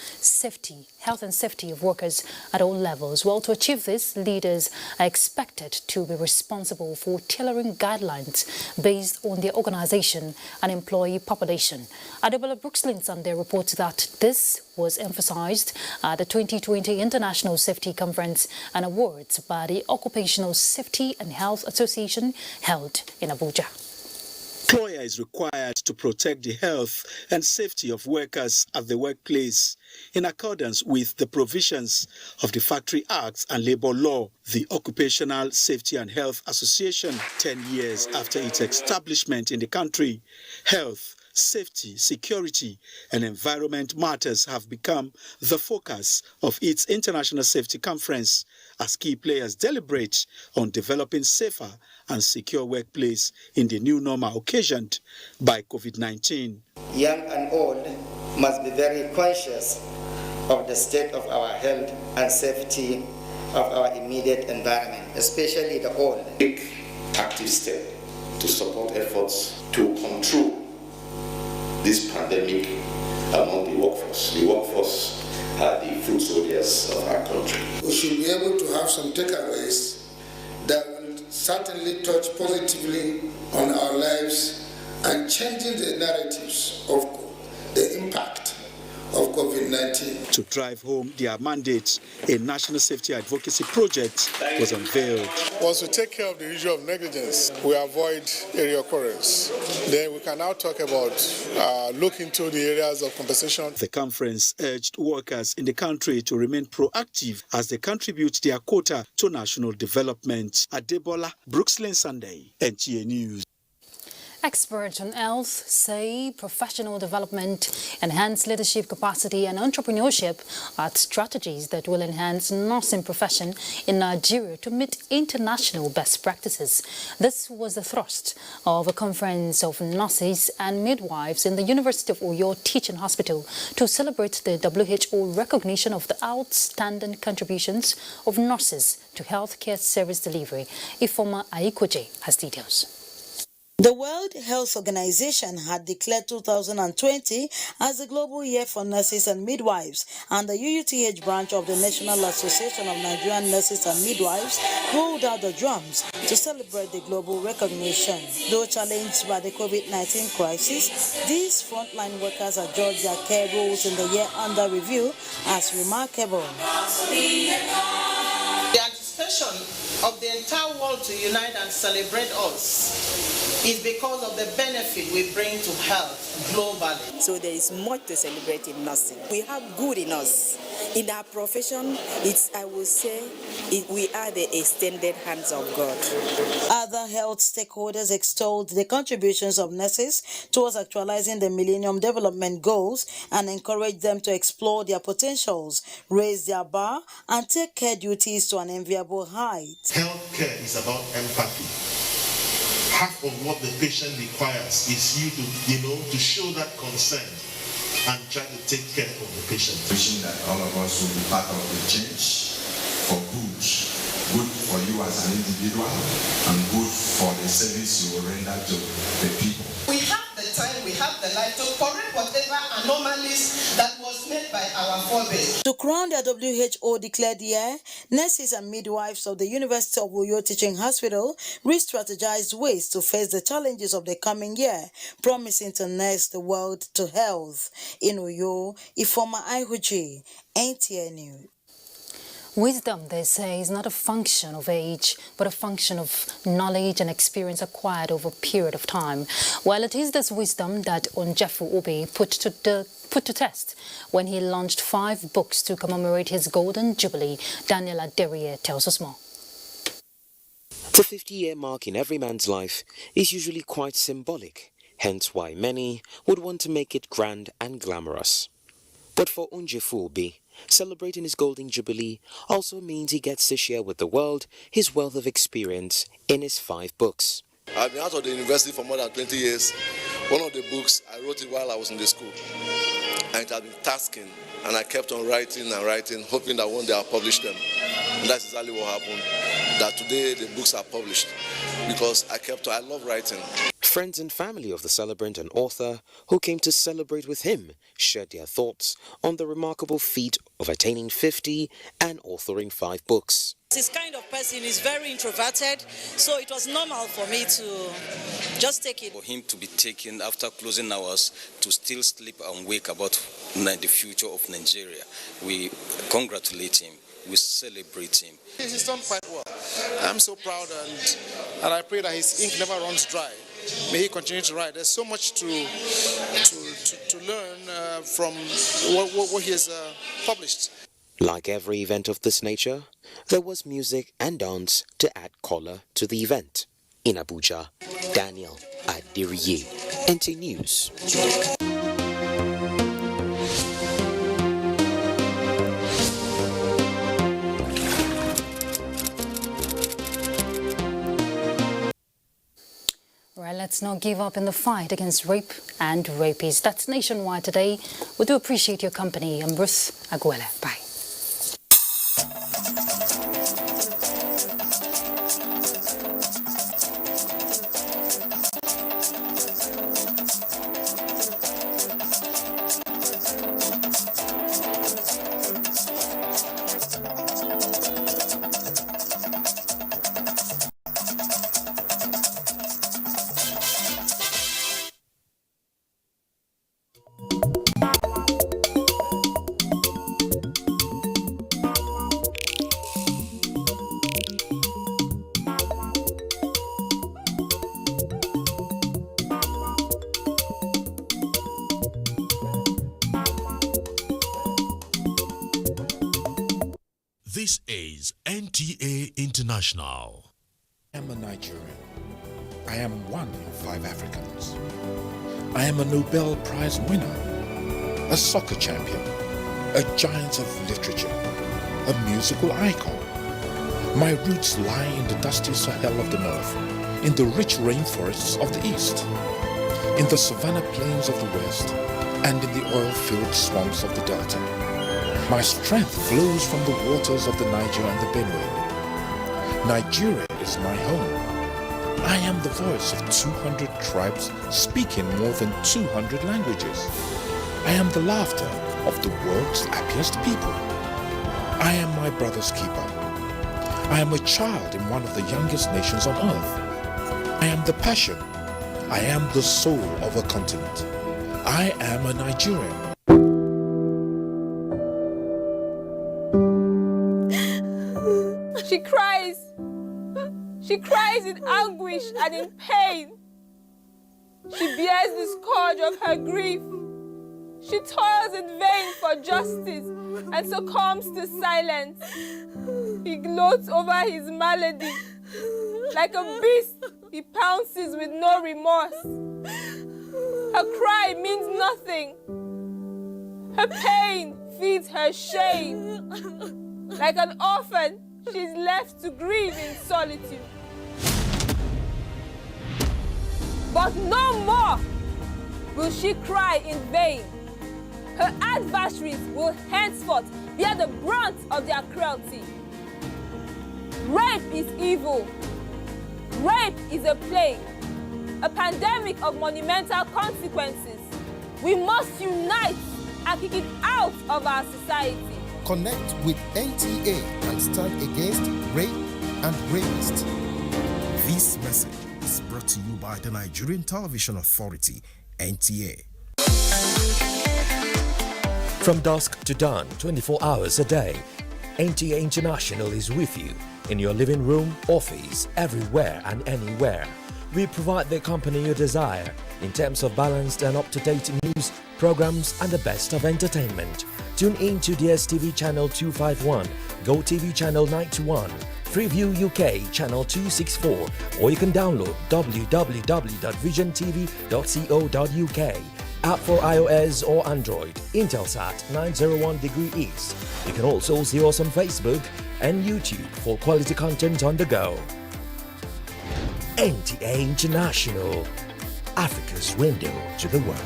and safety of workers at all levels. Well, to achieve this, leaders are expected to be responsible for tailoring guidelines based on their organization and employee population. Adebola Brooks-Lynn Sunday reports that this was emphasized at the 2020 International Safety Conference and Awards by the Occupational Safety and Health Association held in Abuja. Employer is required to protect the health and safety of workers at the workplace in accordance with the provisions of the Factory Acts and Labor Law. The Occupational Safety and Health Association, 10 years after its establishment in the country, health, safety, security, and environment matters have become the focus of its International Safety Conference as key players deliberate on developing safer and secure workplace in the new normal occasioned by COVID-19. Young and old must be very conscious of the state of our health and safety of our immediate environment, especially the old. Take active step to support efforts to control this pandemic among the workforce. The workforce are the food soldiers of our country. We should be able to have some takeaways that will certainly touch positively on our lives and changing the narratives of the impact of COVID-19. To drive home their mandate, a national safety advocacy project was unveiled. Once we take care of the issue of negligence, we avoid a reoccurrence. Then we can now talk about look into the areas of compensation. The conference urged workers in the country to remain proactive as they contribute their quota to national development. Adebola Brooks-Lynn Sunday, NTA News. Experts on health say professional development, enhanced leadership capacity and entrepreneurship are strategies that will enhance nursing profession in Nigeria to meet international best practices. This was the thrust of a conference of nurses and midwives in the University of Oyo Teaching Hospital to celebrate the WHO recognition of the outstanding contributions of nurses to healthcare service delivery. Ifoma Aikoje has details. The World Health Organization had declared 2020 as the Global Year for Nurses and Midwives, and the UUTH branch of the National Association of Nigerian Nurses and Midwives rolled out the drums to celebrate the global recognition. Though challenged by the COVID-19 crisis, these frontline workers are judged their care roles in the year under review as remarkable. The anticipation of the entire world to unite and celebrate us is because of the benefit we bring to health globally. So there is much to celebrate in nursing. We have good in us. In our profession, I will say, we are the extended hands of God. Other health stakeholders extolled the contributions of nurses towards actualizing the Millennium Development Goals and encouraged them to explore their potentials, raise their bar, and take care duties to an enviable height. Healthcare is about empathy. Half of what the patient requires is you to show that concern and try to take care of the patient. Wishing that all of us will be part of the change for good. Good for you as an individual and good for the service you will render to the people. We have the time, we have the life to correct whatever anomalies that was made by our forebears. To crown the WHO declared year, nurses and midwives of the University of Uyo Teaching Hospital re-strategized ways to face the challenges of the coming year, promising to nurse the world to health. In Uyo, Ifoma Aihuji, NTA News. Wisdom, they say, is not a function of age, but a function of knowledge and experience acquired over a period of time. Well, it is this wisdom that Onjefu Obi put to test when he launched 5 books to commemorate his Golden Jubilee. Daniel Aderiye tells us more. The 50-year mark in every man's life is usually quite symbolic, hence why many would want to make it grand and glamorous. But for Onjefu Obi, celebrating his Golden Jubilee also means he gets to share with the world his wealth of experience in his 5 books. I've been out of the university for more than 20 years. One of the books, I wrote it while I was in the school. And it had been tasking. And I kept on writing and writing, hoping that one day I'll publish them. And that's exactly what happened. That today the books are published. Because I love writing. Friends and family of the celebrant and author who came to celebrate with him shared their thoughts on the remarkable feat of attaining 50 and authoring 5 books. This kind of person is very introverted, so it was normal for me to just take it. For him to be taken after closing hours to still sleep and wake about the future of Nigeria, we congratulate him. We celebrate him. He's done quite well. I'm so proud and I pray that his ink never runs dry. May he continue to write. There's so much to learn from what he has published. Like every event of this nature, there was music and dance to add color to the event. In Abuja, Daniel Aderiye, NTA News. Right, let's not give up in the fight against rape and rapists. That's Nationwide today. We do appreciate your company. I'm Ruth Aguela. Bye. This is NTA International. I am a Nigerian. I am one of 5 Africans. I am a Nobel Prize winner, a soccer champion, a giant of literature, a musical icon. My roots lie in the dusty Sahel of the north, in the rich rainforests of the east, in the savanna plains of the west, and in the oil-filled swamps of the delta. My strength flows from the waters of the Niger and the Benue. Nigeria is my home. I am the voice of 200 tribes speaking more than 200 languages. I am the laughter of the world's happiest people. I am my brother's keeper. I am a child in one of the youngest nations on earth. I am the passion. I am the soul of a continent. I am a Nigerian. She cries. She cries in anguish and in pain. She bears the scourge of her grief. She toils in vain for justice and succumbs to silence. He gloats over his malady. Like a beast, he pounces with no remorse. Her cry means nothing. Her pain feeds her shame. Like an orphan, she is left to grieve in solitude. But no more will she cry in vain. Her adversaries will henceforth bear the brunt of their cruelty. Rape is evil. Rape is a plague, a pandemic of monumental consequences. We must unite and kick it out of our society. Connect with NTA and stand against rape and rapists. This message is brought to you by the Nigerian Television Authority, NTA. From dusk to dawn, 24 hours a day, NTA International is with you in your living room, office, everywhere and anywhere. We provide the company you desire in terms of balanced and up-to-date news, programs and the best of entertainment. Tune in to DSTV channel 251, GoTV channel 91, Freeview UK channel 264, or you can download www.visiontv.co.uk. App for iOS or Android, Intelsat 901 degree east. You can also see us on Facebook and YouTube for quality content on the go. NTA International, Africa's window to the world.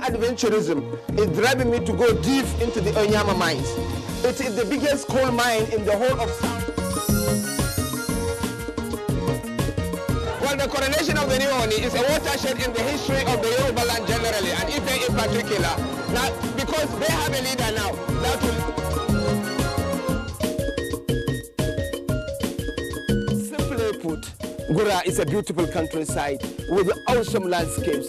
Adventurism is driving me to go deep into the Onyama mines. It is the biggest coal mine in the whole of South. Well, the coronation of the new Oni is a watershed in the history of the Yoruba land generally, and Ife in particular. Now, because they have a leader now, that will... Simply put, Gura is a beautiful countryside with awesome landscapes.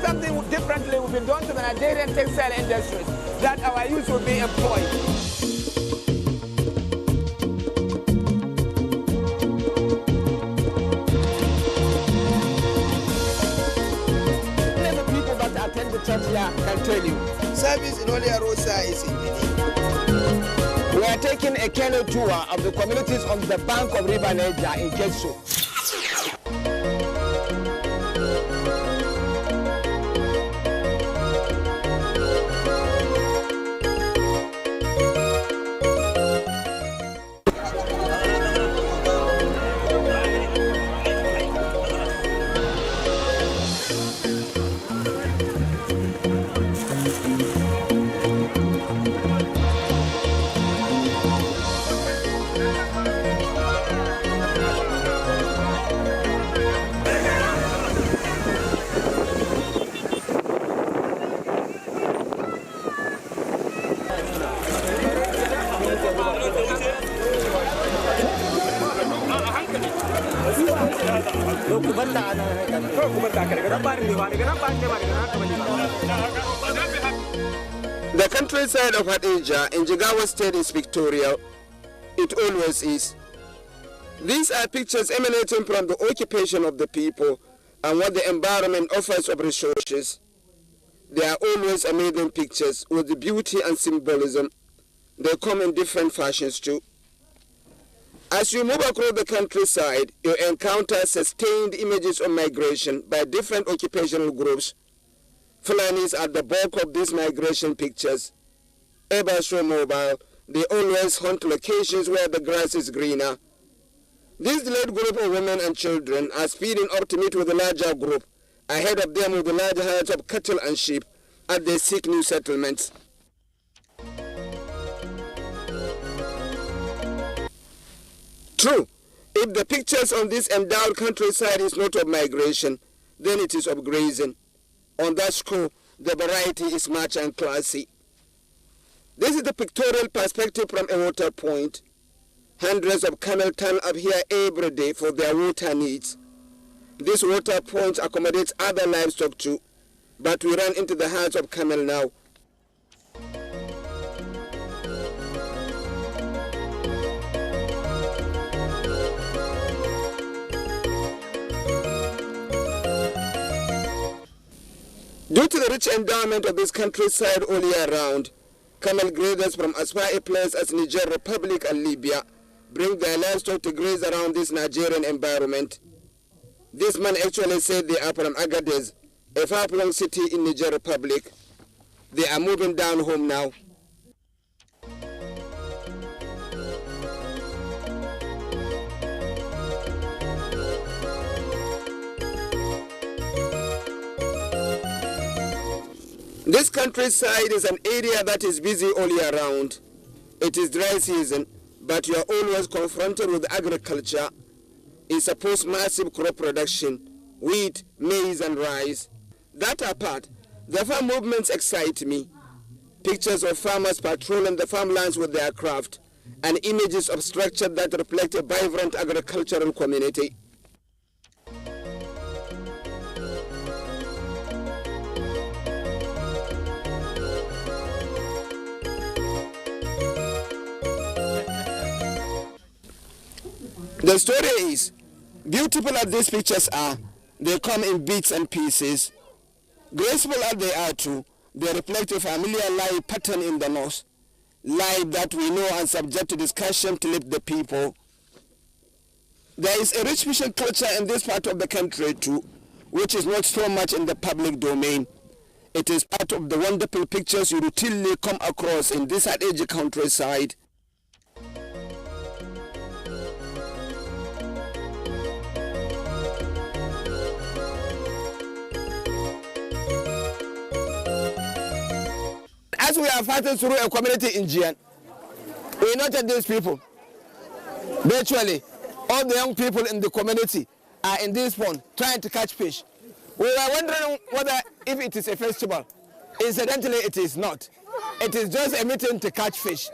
Something differently will be done to the Nigerian textile industries, that our youth will be employed. Many people that attend the church here can tell you. Service in Olia Rosa is in Benin. We are taking a canoe tour of the communities on the bank of River Niger in Kesu. The countryside of Hadija in Jigawa State is pictorial. It always is. These are pictures emanating from the occupation of the people and what the environment offers of resources. They are always amazing pictures with the beauty and symbolism. They come in different fashions too. As you move across the countryside, you encounter sustained images of migration by different occupational groups. Fulanis are the bulk of these migration pictures. Ever so mobile, they always hunt locations where the grass is greener. This delayed group of women and children are speeding up to meet with the larger group, ahead of them with the larger herds of cattle and sheep as they seek new settlements. True, if the pictures on this endowed countryside is not of migration, then it is of grazing. On that score, the variety is much and classy. This is the pictorial perspective from a water point. Hundreds of camel turn up here every day for their water needs. This water point accommodates other livestock too, but we run into the herds of camel now. Due to the rich endowment of this countryside all year round, camel grazers from as far a place as Niger Republic and Libya bring their livestock to graze around this Nigerian environment. This man actually said they are from Agadez, a far-flung city in Niger Republic. They are moving down home now. This countryside is an area that is busy all year round. It is dry season, but you are always confronted with agriculture. It's a post-massive crop production, wheat, maize and rice. That apart, the farm movements excite me. Pictures of farmers patrolling the farmlands with their craft, and images of structure that reflect a vibrant agricultural community. The story is, beautiful as these pictures are, they come in bits and pieces. Graceful as they are too, they reflect a familiar life pattern in the North, life that we know and subject to discussion to lift the people. There is a rich fishing culture in this part of the country too, which is not so much in the public domain. It is part of the wonderful pictures you routinely come across in this at-edge countryside. As we are fighting through a community in Gian, we noted these people. Virtually, all the young people in the community are in this pond trying to catch fish. We were wondering whether if it is a festival. Incidentally, it is not. It is just a meeting to catch fish.